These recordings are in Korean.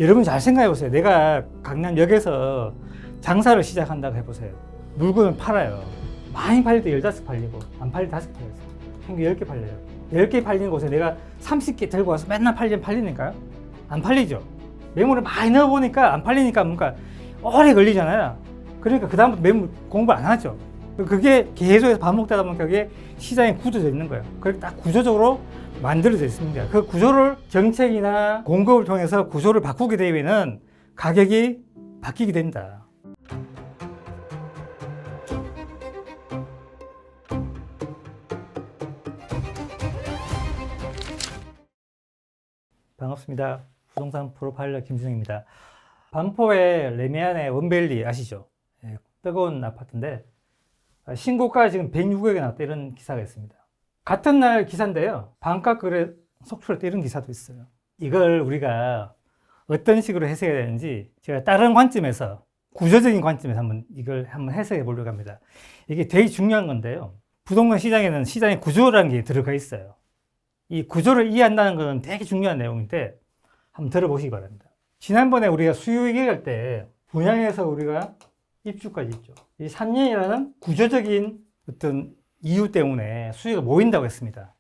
여러분 잘 생각해 보세요. 내가 강남역에서 장사를 시작한다고 해보세요. 물건을 팔아요. 많이 팔릴 때 15개 팔리고 안 팔릴 때 5개 팔려요. 평균 10개 팔려요. 10개 팔리는 곳에 내가 30개 들고 와서 맨날 팔리니까요? 안 팔리죠. 매물을 많이 넣어보니까 안 팔리니까 뭔가 오래 걸리잖아요. 그러니까 그 다음부터 매물 공부 안 하죠. 그게 계속해서 반복되다 보니까 그게 시장에 굳어져 있는 거예요. 그렇게 딱 구조적으로 만들어져 있습니다. 그 구조를 정책이나 공급을 통해서 구조를 바꾸게 되면 가격이 바뀌게 됩니다. 반갑습니다. 부동산 프로파일러 김준영입니다. 반포의 레미안의 원밸리 아시죠? 네, 뜨거운 아파트인데 신고가 지금 106억에 나왔다 이런 기사가 있습니다. 같은 날 기사인데요. 반가 거래 속출했다 이런 기사도 있어요. 이걸 우리가 어떤 식으로 해석해야 되는지 제가 다른 관점에서 구조적인 관점에서 이걸 한번 해석해 보려고 합니다. 이게 되게 중요한 건데요. 부동산 시장에는 시장의 구조라는 게 들어가 있어요. 이 구조를 이해한다는 것은 되게 중요한 내용인데 한번 들어보시기 바랍니다. 지난번에 우리가 수요 얘기할 때 분양에서 우리가 입주까지 있죠. 이 3년이라는 구조적인 어떤 이유 때문에 수요가 모인다고 했습니다.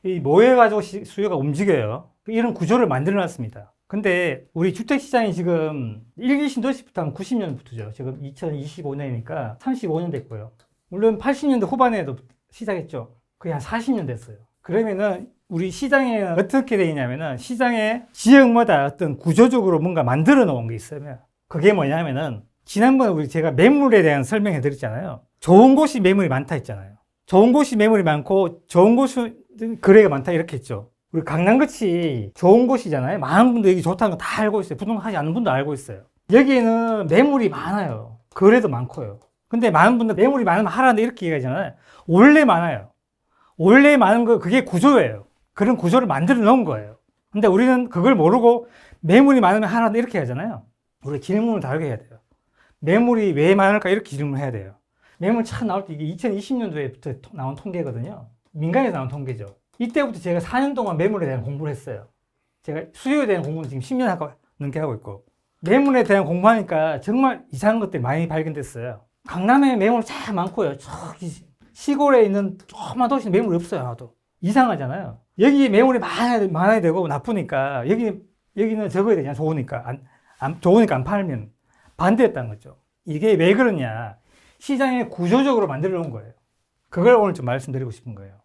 이 모여가지고 수요가 움직여요. 이런 구조를 만들어 놨습니다. 근데 우리 주택시장이 지금 1기 신도시부터 한 90년부터죠. 지금 2025년이니까 35년 됐고요. 물론 80년대 후반에도 시작했죠. 거의 한 40년 됐어요. 그러면은 우리 시장에 어떻게 되냐면은 시장의 지역마다 어떤 구조적으로 뭔가 만들어 놓은 게 있으면 그게 뭐냐면은 지난번에 제가 매물에 대한 설명해 드렸잖아요. 좋은 곳이 매물이 많다 했잖아요. 좋은 곳이 매물이 많고 좋은 곳이 거래가 많다 이렇게 했죠. 우리 강남같이 좋은 곳이잖아요. 많은 분들이 여기 좋다는 거 다 알고 있어요. 부동산 하지 않는 분도 알고 있어요. 여기에는 매물이 많아요. 거래도 많고요. 근데 많은 분들 매물이 많으면 하라는데 이렇게 얘기하잖아요. 원래 많아요. 원래 많은 거 그게 구조예요. 그런 구조를 만들어 놓은 거예요. 근데 우리는 그걸 모르고 매물이 많으면 하라는데 이렇게 하잖아요. 우리 질문을 다르게 해야 돼요. 매물이 왜 많을까 이렇게 질문을 해야 돼요. 매물 처음 나올 때 이게 2020년도에부터 나온 통계거든요. 민간에서 나온 통계죠. 이때부터 제가 4년 동안 매물에 대한 공부를 했어요. 제가 수요에 대한 공부는 지금 10년 넘게 하고 있고 매물에 대한 공부하니까 정말 이상한 것들이 많이 발견됐어요. 강남에 매물 참 많고요. 저기 시골에 있는 조그만 도시는 매물이 없어요. 하나도. 이상하잖아요. 여기 매물이 많아야 되고 나쁘니까 여기는 적어야 되냐 좋으니까 안 팔면 반대했다는 거죠. 이게 왜 그러냐. 시장에 구조적으로 만들어 놓은 거예요. 그걸 오늘 좀 말씀드리고 싶은 거예요.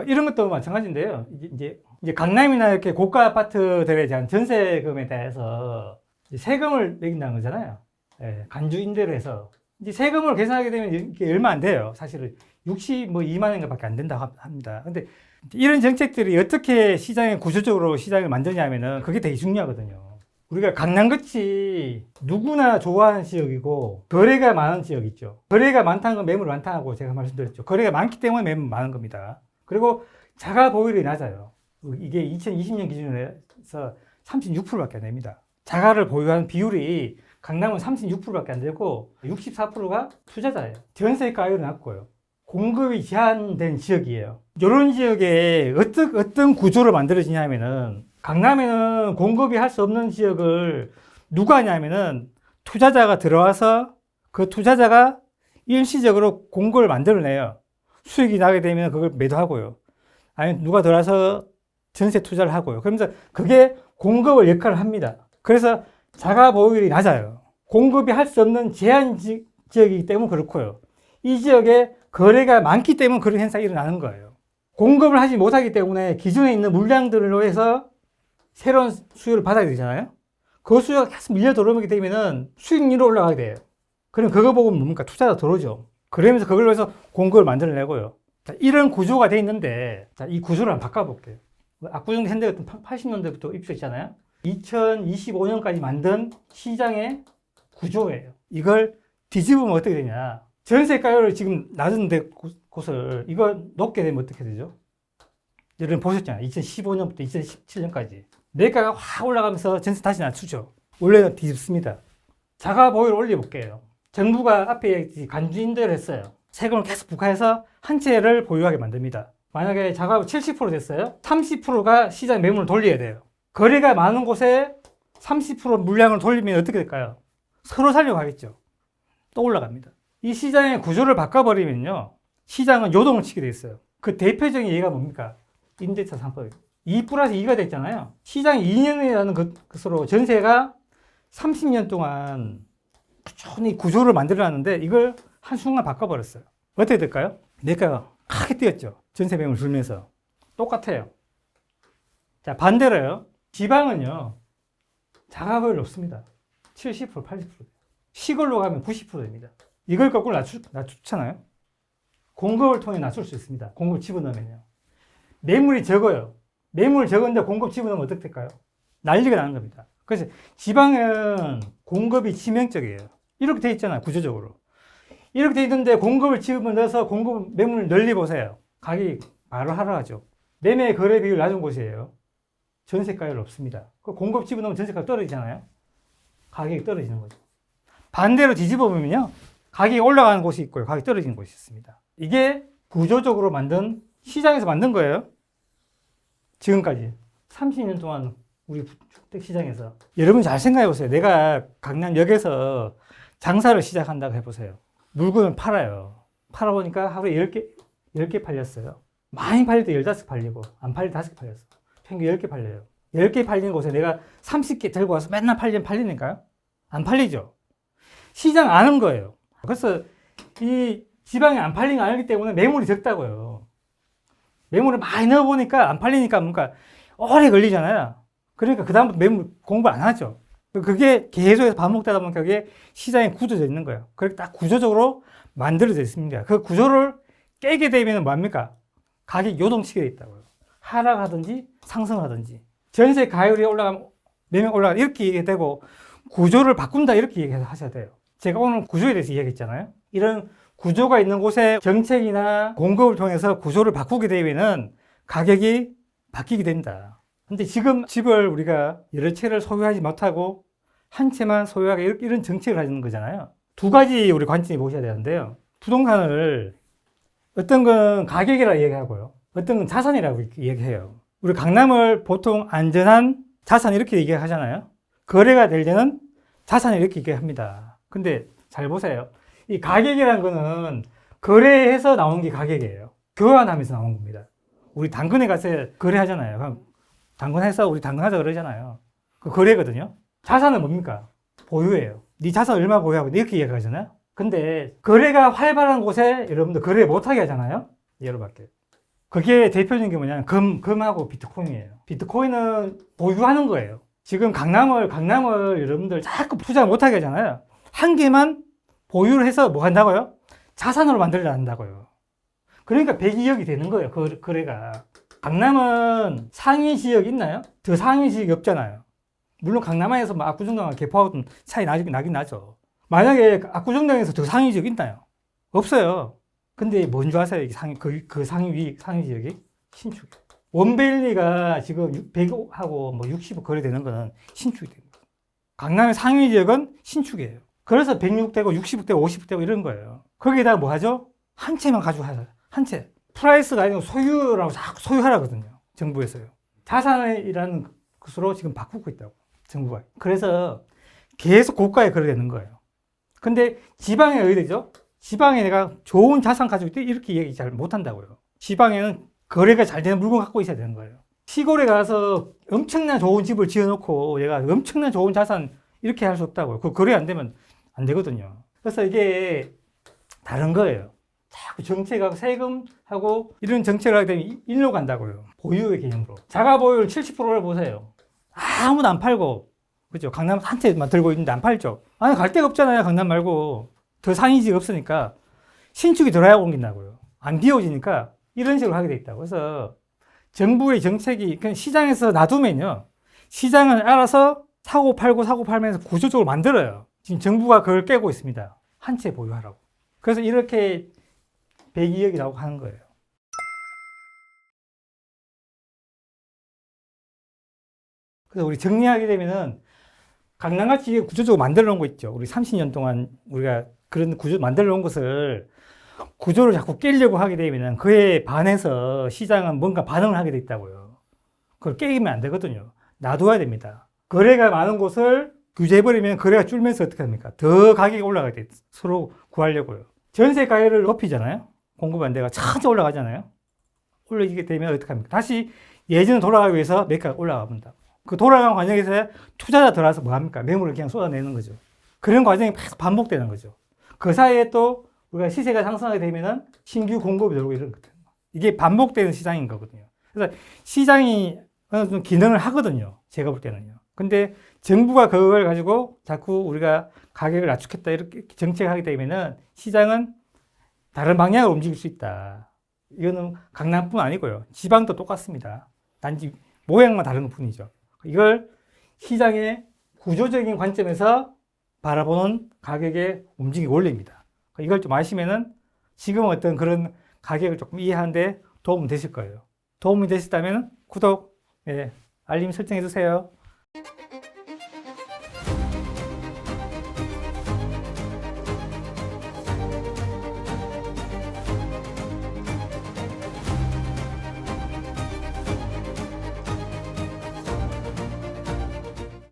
이런 것도 마찬가지인데요. 이제 강남이나 이렇게 고가 아파트들에 대한 전세금에 대해서 세금을 매긴다는 거잖아요. 예, 간주 임대를 해서. 이제 세금을 계산하게 되면 이게 얼마 안 돼요. 사실은 62만 원인가밖에 안 된다고 합니다. 근데 이런 정책들이 어떻게 시장에 구조적으로 시장을 만드냐면은 그게 되게 중요하거든요. 우리가 강남같이 누구나 좋아하는 지역이고 거래가 많은 지역 있죠. 거래가 많다는 건 매물 많다고 제가 말씀드렸죠. 거래가 많기 때문에 매물 많은 겁니다. 그리고 자가 보유율이 낮아요. 이게 2020년 기준에서 36%밖에 안 됩니다. 자가를 보유하는 비율이 강남은 36%밖에 안 되고 64%가 투자자예요. 전세가율이 낮고요. 공급이 제한된 지역이에요. 이런 지역에 어떤 구조를 만들어지냐면은 강남에는 공급이 할 수 없는 지역을 누가 하냐면은 투자자가 들어와서 그 투자자가 일시적으로 공급을 만들어내요. 수익이 나게 되면 그걸 매도하고요. 아니면 누가 들어와서 전세 투자를 하고요. 그러면서 그게 공급을 역할을 합니다. 그래서 자가 보유율이 낮아요. 공급이 할 수 없는 제한 지역이기 때문에 그렇고요. 이 지역에 거래가 많기 때문에 그런 현상이 일어나는 거예요. 공급을 하지 못하기 때문에 기존에 있는 물량들로 해서 새로운 수요를 받아야 되잖아요. 그 수요가 계속 밀려 들어오게 되면은 수익률이 올라가게 돼요. 그럼 그거 보고 뭡니까? 투자가 들어오죠. 그러면서 그걸로 해서 공급을 만들어내고요. 자, 이런 구조가 돼 있는데, 자, 이 구조를 한번 바꿔볼게요. 압구정 현대 같은 80년대부터 입주했잖아요. 2025년까지 만든 시장의 구조예요. 이걸 뒤집으면 어떻게 되냐. 전세가율을 지금 낮은 곳을 이걸 높게 되면 어떻게 되죠? 여러분 보셨잖아요. 2015년부터 2017년까지. 매가가 확 올라가면서 전세 다시 낮추죠. 원래는 뒤집습니다. 자가 보유를 올려볼게요. 정부가 앞에 간주 임대를 했어요. 세금을 계속 부과해서 한 채를 보유하게 만듭니다. 만약에 자가 70% 됐어요. 30%가 시장 매물을 돌려야 돼요. 거래가 많은 곳에 30% 물량을 돌리면 어떻게 될까요? 서로 살려고 하겠죠. 또 올라갑니다. 이 시장의 구조를 바꿔버리면요. 시장은 요동을 치게 돼 있어요. 그 대표적인 예가 뭡니까? 임대차 3법. 2 플러스 2가 됐잖아요. 시장이 2년이라는 것으로 전세가 30년 동안 꾸준히 구조를 만들어놨는데 이걸 한순간 바꿔버렸어요. 어떻게 될까요? 매가가 크게 뛰었죠. 전세 매물 줄면서. 똑같아요. 자, 반대로요. 지방은요. 자가율 높습니다. 70%, 80%. 시골로 가면 90%입니다. 이걸 거꾸로 낮추잖아요. 공급을 통해 낮출 수 있습니다. 공급 집어넣으면요. 매물이 적어요. 매물 적은데 공급 집어넣으면 어떻게 될까요? 난리가 나는 겁니다. 그래서 지방은 공급이 치명적이에요. 이렇게 돼 있잖아요. 구조적으로. 이렇게 돼 있는데 공급을 집어넣어서 공급 매물을 늘려보세요. 가격이 바로 하락하죠. 매매 거래 비율 낮은 곳이에요. 전세가율 없습니다. 그 공급 집어넣으면 전세가 떨어지잖아요. 가격이 떨어지는 거죠. 반대로 뒤집어 보면요. 가격이 올라가는 곳이 있고요. 가격이 떨어지는 곳이 있습니다. 이게 구조적으로 만든 시장에서 만든 거예요. 지금까지 30년 동안 우리 주택시장에서 여러분 잘 생각해 보세요. 내가 강남역에서 장사를 시작한다고 해보세요. 물건을 팔아요. 팔아보니까 하루에 10개 팔렸어요. 많이 팔릴 때 15개 팔리고 안 팔릴 때 5개 팔렸어. 평균 10개 팔려요. 10개 팔리는 곳에 내가 30개 들고 와서 맨날 팔리니까요? 안 팔리죠. 시장 아는 거예요. 그래서 이 지방에 안 팔리는 거 알기 때문에 매물이 적다고요. 매물을 많이 넣어보니까 안 팔리니까 뭔가 오래 걸리잖아요. 그러니까 그다음부터 매물 공부 안 하죠. 그게 계속해서 반복되다 보니까 그게 시장에 굳어져 있는 거예요. 그렇게 딱 구조적으로 만들어져 있습니다. 그 구조를 깨게 되면 뭐합니까? 가격이 요동치게 돼 있다고요. 하락하든지 상승하든지. 전세 가율이 올라가면 매매 올라가면 이렇게 얘기되고 구조를 바꾼다 이렇게 얘기하셔야 돼요. 제가 오늘 구조에 대해서 이야기했잖아요. 이런 구조가 있는 곳에 정책이나 공급을 통해서 구조를 바꾸게 되면 가격이 바뀌게 된다. 근데 지금 집을 우리가 여러 채를 소유하지 못하고 한 채만 소유하게 이런 정책을 하는 거잖아요. 두 가지 우리 관점이 보셔야 되는데요. 부동산을 어떤 건 가격이라고 얘기하고요. 어떤 건 자산이라고 얘기해요. 우리 강남을 보통 안전한 자산 이렇게 얘기하잖아요. 거래가 될 때는 자산 이렇게 얘기합니다. 근데 잘 보세요. 이 가격이라는 거는 거래해서 나온 게 가격이에요. 교환하면서 나온 겁니다. 우리 당근에 가서 거래하잖아요. 그럼 당근해서 우리 당근하자 그러잖아요. 그 거래거든요. 자산은 뭡니까? 보유예요. 네 자산 얼마 보유하고 이렇게 얘기하잖아요. 근데 거래가 활발한 곳에 여러분들 거래 못하게 하잖아요. 여러분께. 그게 대표적인 게 뭐냐면 금하고 비트코인이에요. 비트코인은 보유하는 거예요. 지금 강남을 여러분들 자꾸 투자 못하게 하잖아요. 한 개만 보유를 해서 뭐 한다고요? 자산으로 만들려 한다고요. 그러니까 102억이 되는 거예요. 거래가. 강남은 상위 지역이 있나요? 더 상위 지역이 없잖아요. 물론 강남에서 뭐 압구정동과 개포하고는 차이 나긴 나죠. 만약에 압구정동에서 더 상위 지역이 있나요? 없어요. 근데 뭔 줄 아세요? 그 상위 지역이? 신축. 원밸리가 지금 100하고 뭐 60억 거래되는 거는 신축이 됩니다. 강남의 상위 지역은 신축이에요. 그래서 106대고 60대고 50대고 이런 거예요. 거기에다가 뭐 하죠? 한 채만 가지고 하죠. 한 채. 프라이스가 아니고 소유라고 자꾸 소유하라거든요. 정부에서요. 자산이라는 것으로 지금 바꾸고 있다고. 정부가. 그래서 계속 고가에 거래되는 거예요. 근데 지방에 어디 되죠? 지방에 내가 좋은 자산 가지고 있다 이렇게 얘기 잘 못한다고요. 지방에는 거래가 잘 되는 물건 갖고 있어야 되는 거예요. 시골에 가서 엄청난 좋은 집을 지어놓고 얘가 엄청난 좋은 자산 이렇게 할 수 없다고요. 그 거래 안 되면 안 되거든요. 그래서 이게 다른 거예요. 자꾸 정책하고 세금하고 이런 정책을 하게 되면 일로 간다고요. 보유의 개념으로. 자가 보유율 70%를 보세요. 아무도 안 팔고, 그죠? 강남 한 채만 들고 있는데 안 팔죠. 아니, 갈 데가 없잖아요. 강남 말고. 더 상위지가 없으니까. 신축이 들어야 옮긴다고요. 안 비워지니까 이런 식으로 하게 돼 있다고. 그래서 정부의 정책이, 그냥 시장에서 놔두면요. 시장은 알아서 사고 팔면서 구조적으로 만들어요. 지금 정부가 그걸 깨고 있습니다. 한 채 보유하라고. 그래서 이렇게 102억이 나오고 하는 거예요. 그래서 우리 정리하게 되면은 강남같이 구조적으로 만들어 놓은 거 있죠. 우리 30년 동안 우리가 그런 구조 만들어 놓은 것을 구조를 자꾸 깨려고 하게 되면은 그에 반해서 시장은 뭔가 반응을 하게 돼 있다고요. 그걸 깨기면 안 되거든요. 놔둬야 됩니다. 거래가 많은 곳을 규제해버리면 거래가 줄면서 어떻게 합니까? 더 가격이 올라가게 돼. 서로 구하려고요. 전세 가격을 높이잖아요. 공급한 데가 천천히 올라가잖아요. 올라가게 되면 어떻게 합니까? 다시 예전으로 돌아가기 위해서 매가가 올라가 본다. 그 돌아가는 과정에서 투자자 들어와서 뭐 합니까? 매물을 그냥 쏟아내는 거죠. 그런 과정이 계속 반복되는 거죠. 그 사이에 또 우리가 시세가 상승하게 되면은 신규 공급이 들어오고 이런 것들. 이게 반복되는 시장인 거거든요. 그래서 시장이 어느 정도 기능을 하거든요. 제가 볼 때는요. 근데 정부가 그걸 가지고 자꾸 우리가 가격을 낮추겠다 이렇게 정책하게 되면은 시장은 다른 방향으로 움직일 수 있다. 이거는 강남뿐 아니고요. 지방도 똑같습니다. 단지 모양만 다른 것 뿐이죠. 이걸 시장의 구조적인 관점에서 바라보는 가격의 움직임 원리입니다. 이걸 좀 아시면은 지금 어떤 그런 가격을 조금 이해하는데 도움이 되실 거예요. 도움이 되셨다면 구독, 알림 설정해 주세요.